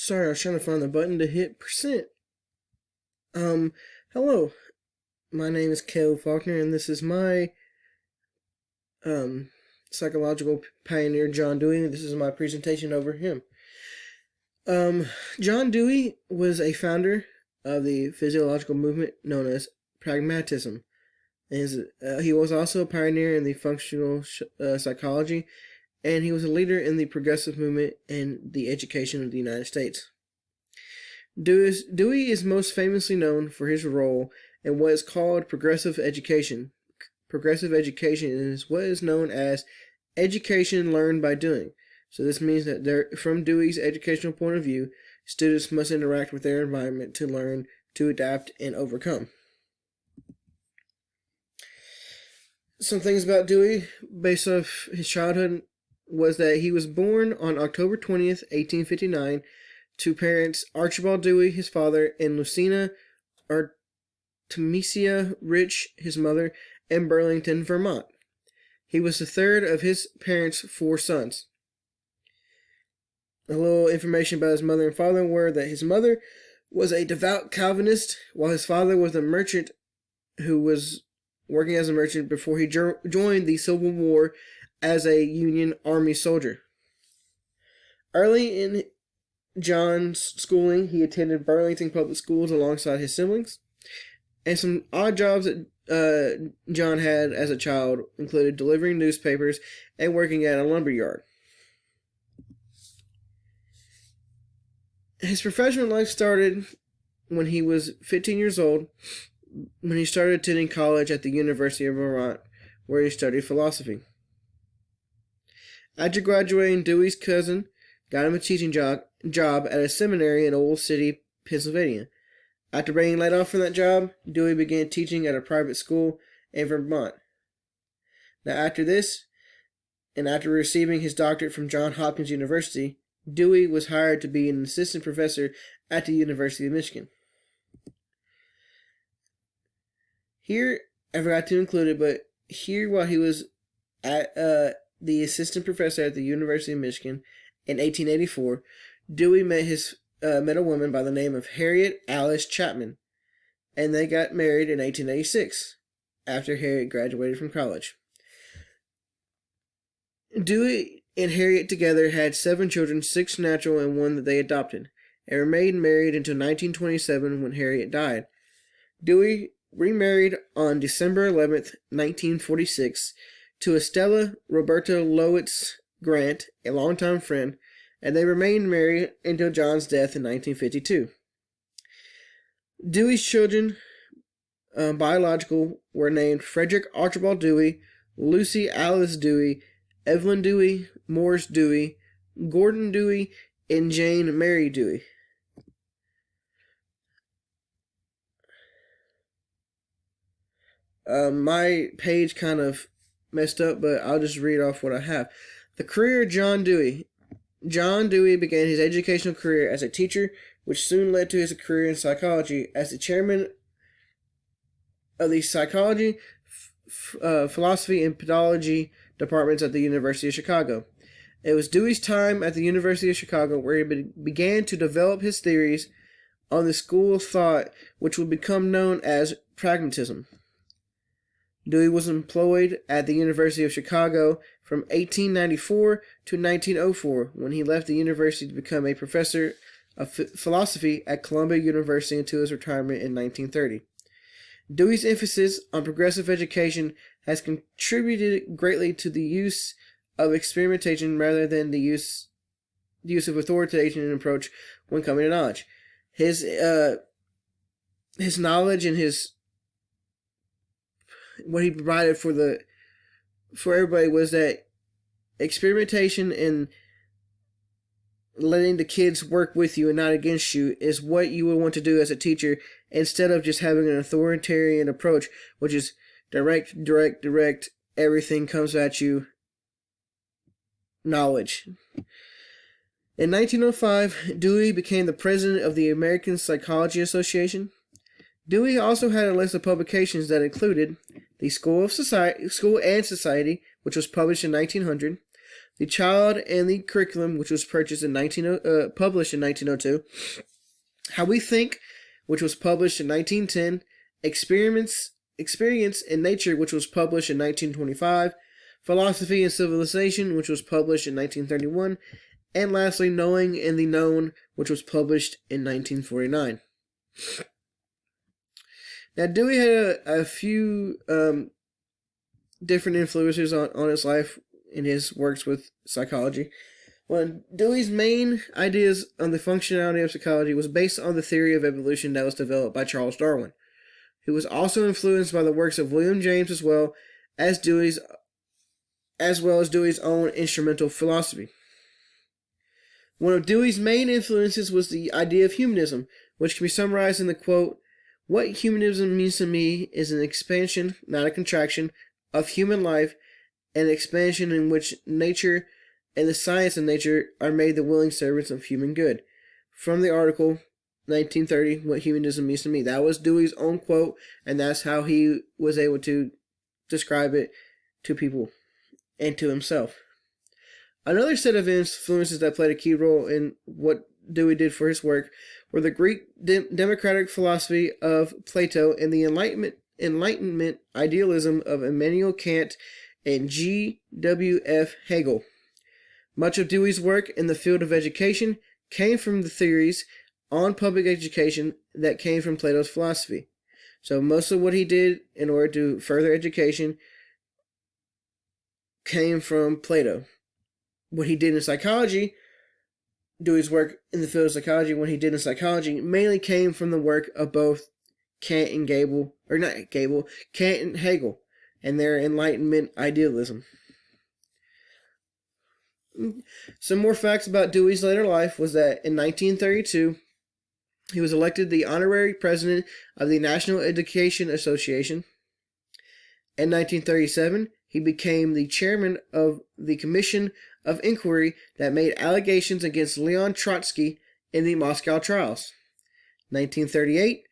Sorry, I was trying to find the button to hit percent. Hello. My name is Kel Faulkner, and this is my psychological pioneer, John Dewey. This is my presentation over him. John Dewey was a founder of the physiological movement known as pragmatism. He was also a pioneer in the functional psychology, and he was a leader in the progressive movement and the education of the United States. Dewey is most famously known for his role in what is called progressive education. Progressive education is what is known as education learned by doing. So this means that from Dewey's educational point of view, students must interact with their environment to learn, to adapt, and overcome. Some things about Dewey, based off his childhood, was that he was born on October 20th, 1859, to parents Archibald Dewey, his father, and Lucina Artemisia Rich, his mother, in Burlington, Vermont. He was the third of his parents' 4 sons. A little information about his mother and father were that his mother was a devout Calvinist, while his father was a merchant who was working as a merchant before he joined the Civil War as a Union Army soldier. Early in John's schooling, he attended Burlington public schools alongside his siblings, and some odd jobs that John had as a child included delivering newspapers and working at a lumber yard. His professional life started when he was 15 years old, when he started attending college at the University of Vermont, where he studied philosophy. After graduating, Dewey's cousin got him a teaching job at a seminary in Old City, Pennsylvania. After being laid off from that job, Dewey began teaching at a private school in Vermont. Now, after this, and after receiving his doctorate from Johns Hopkins University, Dewey was hired to be an assistant professor at the University of Michigan. Here, I forgot to include it, but here while he was at the assistant professor at the University of Michigan in 1884, Dewey met a woman by the name of Harriet Alice Chapman, and they got married in 1886 after Harriet graduated from college. Dewey and Harriet together had 7 children, 6 natural and 1 that they adopted, and remained married until 1927 when Harriet died. Dewey remarried on December 11th, 1946, to Estella Roberta Lowitz Grant, a longtime friend, and they remained married until John's death in 1952. Dewey's children, biological, were named Frederick Archibald Dewey, Lucy Alice Dewey, Evelyn Dewey, Morris Dewey, Gordon Dewey, and Jane Mary Dewey. My page kind of messed up, but I'll just read off what I have. The career of John Dewey. John Dewey began his educational career as a teacher, which soon led to his career in psychology as the chairman of the psychology, philosophy, and pedagogy departments at the University of Chicago. It was Dewey's time at the University of Chicago where he began to develop his theories on the school of thought, which would become known as pragmatism. Dewey was employed at the University of Chicago from 1894 to 1904, when he left the university to become a professor of philosophy at Columbia University until his retirement in 1930. Dewey's emphasis on progressive education has contributed greatly to the use of experimentation rather than the use of authoritarian approach when coming to knowledge. His knowledge and what he provided for everybody was that experimentation and letting the kids work with you and not against you is what you would want to do as a teacher, instead of just having an authoritarian approach, which is direct, everything comes at you, knowledge. In 1905, Dewey became the president of the American Psychology Association. Dewey also had a list of publications that included the School and Society, which was published in 1900, The Child and the Curriculum, which was published in 1902. How We Think, which was published in 1910. Experience in Nature, which was published in 1925. Philosophy and Civilization, which was published in 1931. And lastly, Knowing and the Known, which was published in 1949. Now, Dewey had a few different influences on his life in his works with psychology. Well, Dewey's main ideas on the functionality of psychology was based on the theory of evolution that was developed by Charles Darwin, who was also influenced by the works of William James as well as Dewey's own instrumental philosophy. One of Dewey's main influences was the idea of humanism, which can be summarized in the quote, "What humanism means to me is an expansion, not a contraction, of human life, an expansion in which nature and the science of nature are made the willing servants of human good." From the article, 1930, What Humanism Means to Me. That was Dewey's own quote, and that's how he was able to describe it to people and to himself. Another set of influences that played a key role in what Dewey did for his work were the Greek democratic philosophy of Plato and the Enlightenment idealism of Immanuel Kant and G.W.F. Hegel. Much of Dewey's work in the field of education came from the theories on public education that came from Plato's philosophy. So most of what he did in order to further education came from Plato. What he did in psychology, Dewey's work in the field of psychology, what he did in psychology mainly came from the work of both Kant and Kant and Hegel and their Enlightenment idealism. Some more facts about Dewey's later life was that in 1932, he was elected the honorary president of the National Education Association. In 1937, he became the chairman of the Commission of Inquiry that made allegations against Leon Trotsky in the Moscow trials. 1938,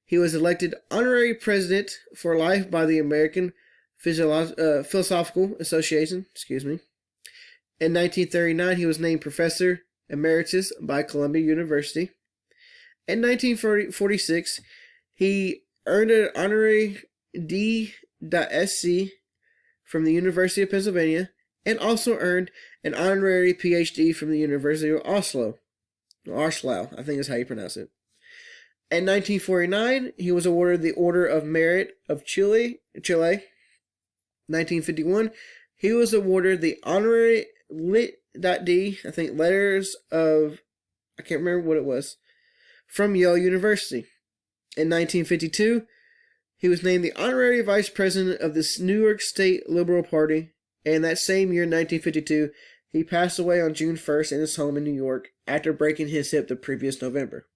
he was elected honorary president for life by the American Philosophical Association. In 1939, he was named professor emeritus by Columbia University. In 1946, he earned an honorary D.Sc. from the University of Pennsylvania and also earned an honorary Ph.D. from the University of Oslo, I think is how you pronounce it. In 1949, he was awarded the Order of Merit of Chile. 1951, he was awarded the honorary Lit.D., I think letters of, I can't remember what it was, from Yale University. In 1952, he was named the honorary vice president of the New York State Liberal Party, and that same year, 1952, he passed away on June 1st in his home in New York after breaking his hip the previous November.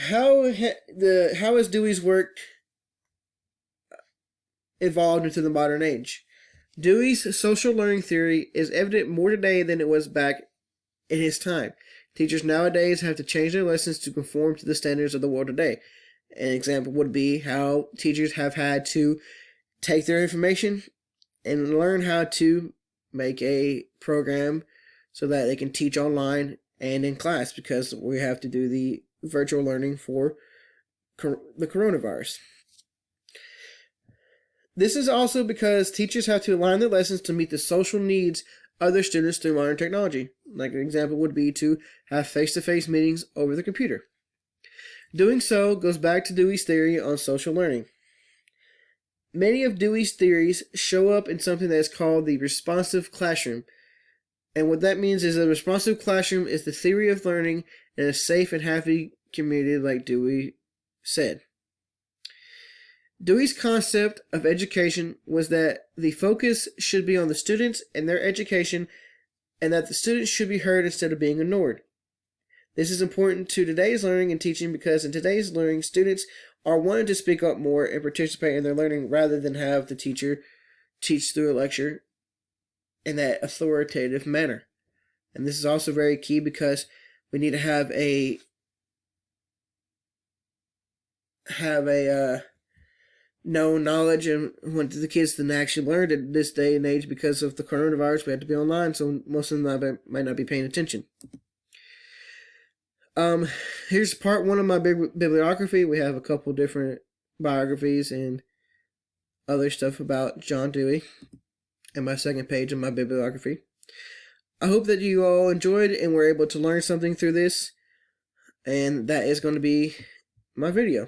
How has Dewey's work evolved into the modern age? Dewey's social learning theory is evident more today than it was back in his time. Teachers nowadays have to change their lessons to conform to the standards of the world today. An example would be how teachers have had to take their information and learn how to make a program so that they can teach online and in class, because we have to do the virtual learning for the coronavirus. This is also because teachers have to align their lessons to meet the social needs of their students through modern technology. Like an example would be to have face-to-face meetings over the computer. Doing so goes back to Dewey's theory on social learning. Many of Dewey's theories show up in something that is called the responsive classroom. And what that means is a responsive classroom is the theory of learning in a safe and happy community, like Dewey said. Dewey's concept of education was that the focus should be on the students and their education, and that the students should be heard instead of being ignored. This is important to today's learning and teaching because in today's learning, students are wanting to speak up more and participate in their learning rather than have the teacher teach through a lecture in that authoritative manner. And this is also very key because we need to have a no knowledge and want the kids to actually learn at this day and age because of the coronavirus. We had to be online, so most of them might not be paying attention. Here's part one of my bibliography. We have a couple different biographies and other stuff about John Dewey, and my second page of my bibliography. I hope that you all enjoyed and were able to learn something through this, and that is going to be my video.